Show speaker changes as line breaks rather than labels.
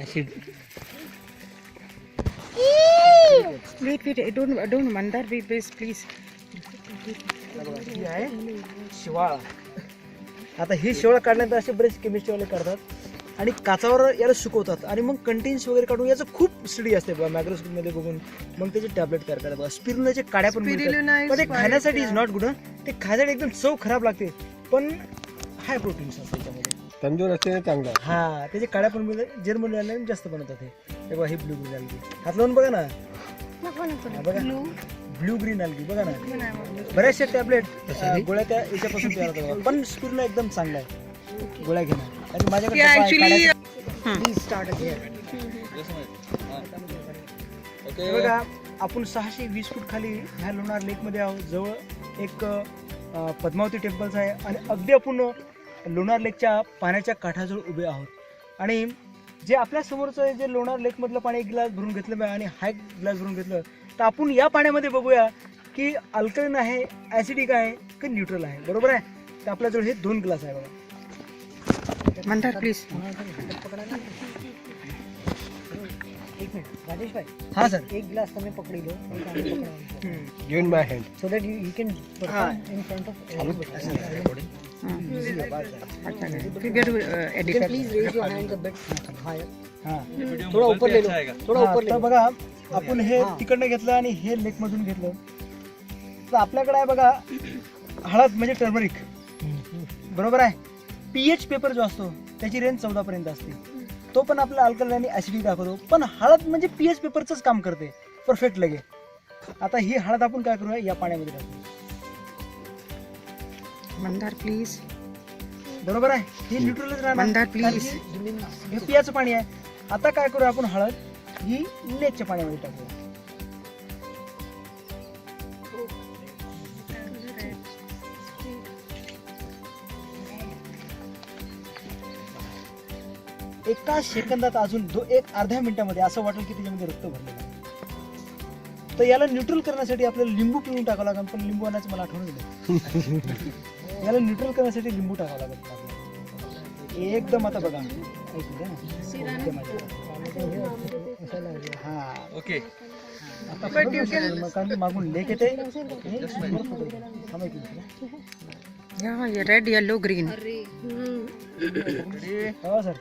Acid.
Wait, don't Mandar, wait, please.
ही आहे शिवाळा. आता ही शिवाळा काढल्यानंतर असे बरेच केमिस्ट्रीवाले काढतात आणि काचावर याला सुकवतात आणि मग कंटेन्स वगैरे काढून याचं खूप स्टडी असते बघा मॅग्रोस्कोपमध्ये बघून मग त्याचे टॅबलेट तयार करतात. स्पिरुलिनाचे काड्या पण मिळतात पण ते खाण्यासाठी इज नॉट गुड. ते खाण्यासाठी एकदम चव खराब लागते पण हाय प्रोटीन्स असतात त्याच्यामध्ये.
तंदूर असते चांगला.
हा त्याचे काड्या पण मिळतात. जर्मनी जास्त बनवतात हे बघा. ही ब्लू ग्रीन अलगी हात लावून बघा ना. बघा ब्लू ग्रीन अलगी बघा ना. बऱ्याचशा टॅबलेट गोळ्या त्या याच्यापासून तयार होतात पण स्पिरुलिना एकदम चांगला आहे गोळ्या घेणं. आणि माझ्याकडे बघा आपण 620 फूट खाली ह्या लोणार लेक मध्ये आहोत. जवळ एक पद्मावती टेम्पल्स आहे आणि अगदी आपण लोणार लेकच्या पाण्याच्या काठाजवळ उभे आहोत. आणि जे आपल्या समोरचं जे लोणार लेक मधलं पाणी एक ग्लास भरून घेतलं आणि हा एक ग्लास भरून घेतलं तर आपण या पाण्यामध्ये बघूया की अल्कलाइन आहे, ऍसिडिक आहे की न्यूट्रल आहे. बरोबर आहे. तर आपल्याजवळ हे 2 ग्लास आहे बघा.
Mandar, please.
एक मिनट राजेश भाई.
हाँ सर.
एक ग्लास તમે પકડી લો.
Give in my hand.
So that you can perform in front of everybody.
Figure
You
editor.
can please raise your hands a bit higher.
हा
थोड़ा ऊपर ले लो. थोड़ा ऊपर ले
तर
लो.
बघा आपण हे तिकडनं घेतलं आणि हे लेक मधून घेतलं तर आपल्याकडे आहे बघा हळद म्हणजे टर्मरिक. बरोबर आहे. पीएच पेपर जो असतो त्याची रेंज 14 पर्यंत असते. तो पण आपला अल्कलाइन आणि ऍसिडिक दाखवतो पण हळद म्हणजे पीएच पेपरच काम करते परफेक्ट लगे. आता ही हळद आपण काय करूया या पाण्यामध्ये टाकू.
Mandar, please.
बरोबर आहे. हे न्यूट्रलच राहणार.
Mandar, please.
हे पियाचं पाणी आहे. आता काय करूया आपण हळद ही लेकच्या पाण्यामध्ये टाकूया. एका सेकंदात अजून एक अर्ध्या मिनिटामध्ये असं वाटेल की त्याच्यामध्ये रक्त भरलेलं आहे. तर याला न्यूट्रल करण्यासाठी आपल्याला लिंबू पिळून टाकावं लागेल पण लिंबू आणायचं मला आठवण दिलं. याला न्यूट्रल करण्यासाठी लिंबू टाकावं लागेल आपल्याला. एकदम आता बघा हा ओके. आता मागून लेक येते.
Yeah, red, yellow, green.
हो सर.